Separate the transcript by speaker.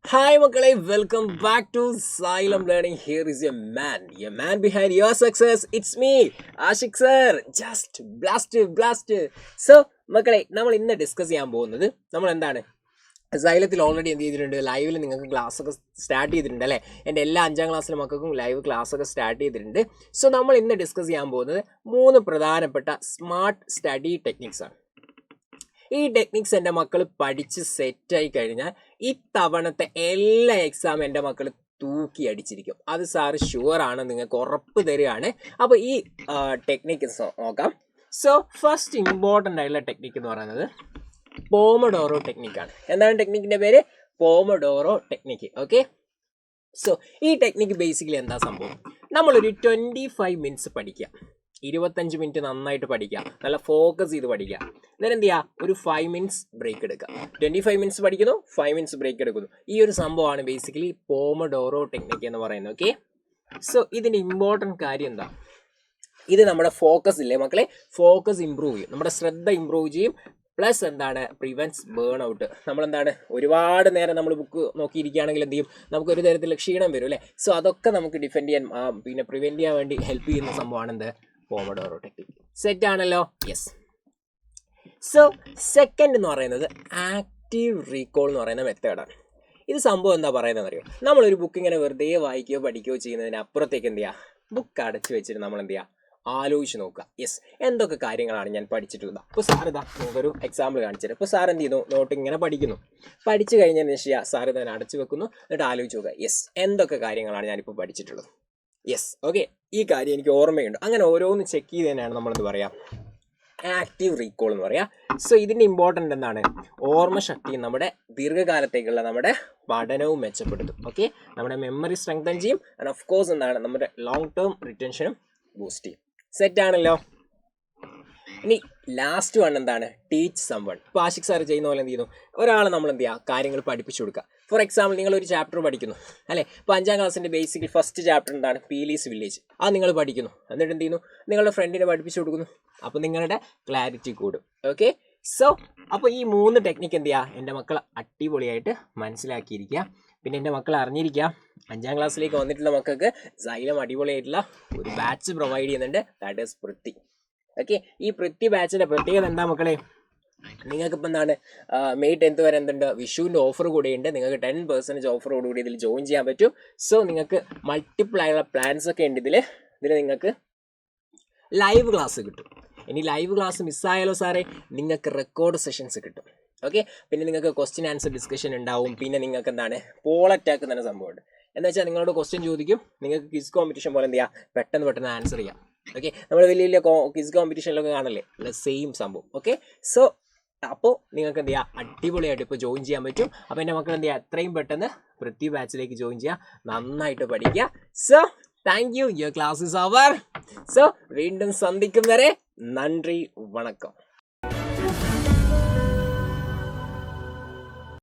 Speaker 1: Hi Makalai, welcome back to Xylem Learning. Here is your man behind your success. It's me, Ashik sir. Just blast. So, മക്കളെ നമ്മൾ ഇന്ന് discuss ചെയ്യാൻ പോകുന്നത് നമ്മൾ എന്താണ് സൈലത്തിൽ already എന്ത് ചെയ്തിട്ടുണ്ട്, ലൈവിൽ നിങ്ങൾക്ക് ക്ലാസ് ഒക്കെ സ്റ്റാർട്ട് ചെയ്തിട്ടുണ്ട് അല്ലേ. എൻ്റെ എല്ലാ 5ാം ക്ലാസ്സിലെ മക്കൾക്കും ലൈവ് ക്ലാസ് ഒക്കെ സ്റ്റാർട്ട് ചെയ്തിട്ടുണ്ട്. സോ നമ്മൾ ഇന്ന് ഡിസ്കസ് ചെയ്യാൻ പോകുന്നത് 3 പ്രധാനപ്പെട്ട സ്മാർട്ട് സ്റ്റഡി ടെക്നിക്സ് ആണ്. ഈ ടെക്നിക്സ് എൻ്റെ മക്കൾ പഠിച്ച് സെറ്റായി കഴിഞ്ഞാൽ ഇത്തവണത്തെ എല്ലാ എക്സാം എൻ്റെ മക്കൾ തൂക്കി അടിച്ചിരിക്കും. അത് സാറ് ഷുവറാണ്, നിങ്ങൾക്ക് ഉറപ്പ് തരികയാണ്. അപ്പോൾ ഈ ടെക്നിക്ക് നോക്കാം. സോ ഫസ്റ്റ് ഇമ്പോർട്ടൻ്റ് ആയിട്ടുള്ള ടെക്നിക്ക് എന്ന് പറയുന്നത് പോമഡോറോ ടെക്നിക്കാണ്. എന്താണ് ടെക്നിക്കിൻ്റെ പേര്? Pomodoro technique. ഓക്കെ, സോ ഈ ടെക്നിക്ക് ബേസിക്കലി എന്താ സംഭവം? നമ്മളൊരു 25 മിനിറ്റ്സ് പഠിക്കുക, 25 മിനിറ്റ് നന്നായിട്ട് പഠിക്കുക, നല്ല ഫോക്കസ് ചെയ്ത് പഠിക്കുക. എന്നിട്ട് എന്ത് ചെയ്യുക, ഒരു 5 മിനിറ്റ്സ് ബ്രേക്ക് എടുക്കുക. 25 മിനിറ്റ്സ് പഠിക്കുന്നു, 5 മിനിറ്റ്സ് ബ്രേക്ക് എടുക്കുന്നു. ഈ ഒരു സംഭവമാണ് ബേസിക്കലി പോമഡോറോ ടെക്നിക്ക് എന്ന് പറയുന്നത്. ഓക്കെ, സോ ഇതിൻ്റെ ഇമ്പോർട്ടൻറ്റ് കാര്യം എന്താ? ഇത് നമ്മുടെ ഫോക്കസ് ഇല്ലേ മക്കളെ, ഫോക്കസ് ഇമ്പ്രൂവ് ചെയ്യും, നമ്മുടെ ശ്രദ്ധ ഇമ്പ്രൂവ് ചെയ്യും. പ്ലസ് എന്താണ്, പ്രിവെൻറ്റ്സ് ബേൺ ഔട്ട്. നമ്മളെന്താണ് ഒരുപാട് നേരം നമ്മൾ ബുക്ക് നോക്കിയിരിക്കുകയാണെങ്കിൽ എന്ത് ചെയ്യും, നമുക്കൊരു തരത്തിൽ ക്ഷീണം വരും അല്ലേ. സോ അതൊക്കെ നമുക്ക് ഡിഫെൻഡ് ചെയ്യാൻ പ്രിവെൻറ്റ് ചെയ്യാൻ വേണ്ടി ഹെൽപ്പ് ചെയ്യുന്ന സംഭവമാണ് എന്ത്, പോമഡോറോ ടെക്നിക്. സെറ്റ് ആണല്ലോ? യെസ്. സോ സെക്കൻഡ് എന്ന് പറയുന്നത് ആക്റ്റീവ് റീകോൾ എന്ന് പറയുന്ന മെത്തേഡാണ്. ഇത് സംഭവം എന്താ പറയുന്നത് അറിയോ? നമ്മളൊരു ബുക്ക് ഇങ്ങനെ വെറുതെ വായിക്കുകയോ പഠിക്കുകയോ ചെയ്യുന്നതിന് അപ്പുറത്തേക്ക് എന്ത് ചെയ്യുക, ബുക്ക് അടച്ചു വെച്ചിട്ട് നമ്മൾ എന്ത് ചെയ്യുക, ആലോചിച്ച് നോക്കുക. യെസ്, എന്തൊക്കെ കാര്യങ്ങളാണ് ഞാൻ പഠിച്ചിട്ടുള്ളത്. അപ്പോൾ സാർ ഇതാ നമുക്കൊരു എക്സാമ്പിൾ കാണിച്ചു തരാം. അപ്പോൾ സാർ എന്ത് ചെയ്യുന്നു, നോട്ട് ഇങ്ങനെ പഠിക്കുന്നു. പഠിച്ചു കഴിഞ്ഞതിന് ശേഷം സാർ തന്നെ അടച്ചു വെക്കുന്നു, എന്നിട്ട് ആലോചിച്ച് നോക്കുക, യെസ് എന്തൊക്കെ കാര്യങ്ങളാണ് ഞാനിപ്പോൾ പഠിച്ചിട്ടുള്ളത്. യെസ്, ഓക്കെ, ഈ കാര്യം എനിക്ക് ഓർമ്മയുണ്ട്. അങ്ങനെ ഓരോന്ന് ചെക്ക് ചെയ്ത് തന്നെയാണ് നമ്മളെന്ത് പറയുക, ആക്റ്റീവ് റീകോൾ എന്ന് പറയുക. സോ ഇതിൻ്റെ ഇമ്പോർട്ടൻ്റ് എന്താണ്, ഓർമ്മശക്തിയും നമ്മുടെ ദീർഘകാലത്തേക്കുള്ള നമ്മുടെ പഠനവും മെച്ചപ്പെടുത്തും. ഓക്കെ, നമ്മുടെ മെമ്മറി സ്ട്രെങ്തൻ ചെയ്യും. ആൻഡ് ഓഫ് കോഴ്സ് എന്താണ്, നമ്മുടെ ലോങ് ടേം റിറ്റൻഷനും ബൂസ്റ്റ് ചെയ്യും. സെറ്റ് ആണല്ലോ? ഇനി ലാസ്റ്റ് വൺ എന്താണ്, ടീച്ച് സംവൺ. ഇപ്പോൾ ആഷിക് സാർ ചെയ്യുന്ന പോലെ എന്ത് ചെയ്യുന്നു, ഒരാളെ നമ്മൾ എന്ത് ചെയ്യുക, കാര്യങ്ങൾ പഠിപ്പിച്ചു കൊടുക്കുക. ഫോർ എക്സാമ്പിൾ നിങ്ങളൊരു ചാപ്റ്റർ പഠിക്കുന്നു അല്ലേ. ഇപ്പോൾ 5ാം ക്ലാസ്സിൻ്റെ ബേസിക്കൽ ഫസ്റ്റ് ചാപ്റ്റർ എന്താണ്, പീലീസ് വില്ലേജ്. അത് നിങ്ങൾ പഠിക്കുന്നു, എന്നിട്ട് എന്ത് ചെയ്യുന്നു, നിങ്ങളുടെ ഫ്രണ്ടിനെ പഠിപ്പിച്ചു കൊടുക്കുന്നു. അപ്പോൾ നിങ്ങളുടെ ക്ലാരിറ്റി കൂടും. ഓക്കെ, സോ അപ്പോൾ ഈ 3 ടെക്നിക്ക് എന്ത് ചെയ്യുക, എൻ്റെ മക്കൾ അടിപൊളിയായിട്ട് മനസ്സിലാക്കിയിരിക്കുക. പിന്നെ എൻ്റെ മക്കൾ അറിഞ്ഞിരിക്കുക, 5ാം ക്ലാസ്സിലേക്ക് വന്നിട്ടുള്ള മക്കൾക്ക് സൈലം അടിപൊളിയായിട്ടുള്ള ഒരു ബാച്ച് പ്രൊവൈഡ് ചെയ്യുന്നുണ്ട്. That is Prithvi. ഓക്കെ, ഈ പൃഥ്വി ബാച്ചിൻ്റെ പ്രത്യേകത എന്താ മക്കളെ, നിങ്ങൾക്കിപ്പോൾ എന്താണ് മെയ് 10th വരെ എന്തുണ്ട്, വിഷുവിൻ്റെ ഓഫർ കൂടിയുണ്ട്. നിങ്ങൾക്ക് 10% ഓഫറോടുകൂടി ഇതിൽ ജോയിൻ ചെയ്യാൻ പറ്റും. സോ നിങ്ങൾക്ക് മൾട്ടിപ്പിൾ ആയുള്ള പ്ലാൻസ് ഒക്കെ ഉണ്ട് ഇതിൽ നിങ്ങൾക്ക് ലൈവ് ക്ലാസ് കിട്ടും. ഇനി ലൈവ് ക്ലാസ് മിസ്സായാലോ സാറേ, നിങ്ങൾക്ക് റെക്കോർഡ് സെഷൻസ് കിട്ടും. ഓക്കെ, പിന്നെ നിങ്ങൾക്ക് ക്വസ്റ്റ്യൻ ആൻസർ ഡിസ്കഷൻ ഉണ്ടാവും. പിന്നെ നിങ്ങൾക്ക് എന്താണ്, പോൾ അറ്റാക്ക് തന്നെ സംഭവമുണ്ട്. എന്ന് വെച്ചാൽ നിങ്ങളോട് ക്വസ്റ്റ്യൻ ചോദിക്കും, നിങ്ങൾക്ക് ക്വിസ് കോമ്പറ്റീഷൻ പോലെ എന്ത് ചെയ്യുക, പെട്ടെന്ന് ആൻസർ ചെയ്യാം. ഓക്കെ, നമ്മൾ വലിയ ക്വിസ് കോമ്പറ്റീഷനിലൊക്കെ കാണല്ലേ, സെയിം സംഭവം. ഓക്കെ, സോ അപ്പോൾ നിങ്ങൾക്ക് എന്ത് ചെയ്യുക, അടിപൊളിയായിട്ട് ഇപ്പോൾ ജോയിൻ ചെയ്യാൻ പറ്റും. അപ്പോൾ എൻ്റെ മക്കൾ എന്ത് ചെയ്യുക, എത്രയും പെട്ടെന്ന് പൃഥ്വി ബാച്ചിലേക്ക് ജോയിൻ ചെയ്യുക, നന്നായിട്ട് പഠിക്കുക. So thank you, your class is over. So വീണ്ടും സന്ധിക്കും വരെ നന്ദി, വണക്കം.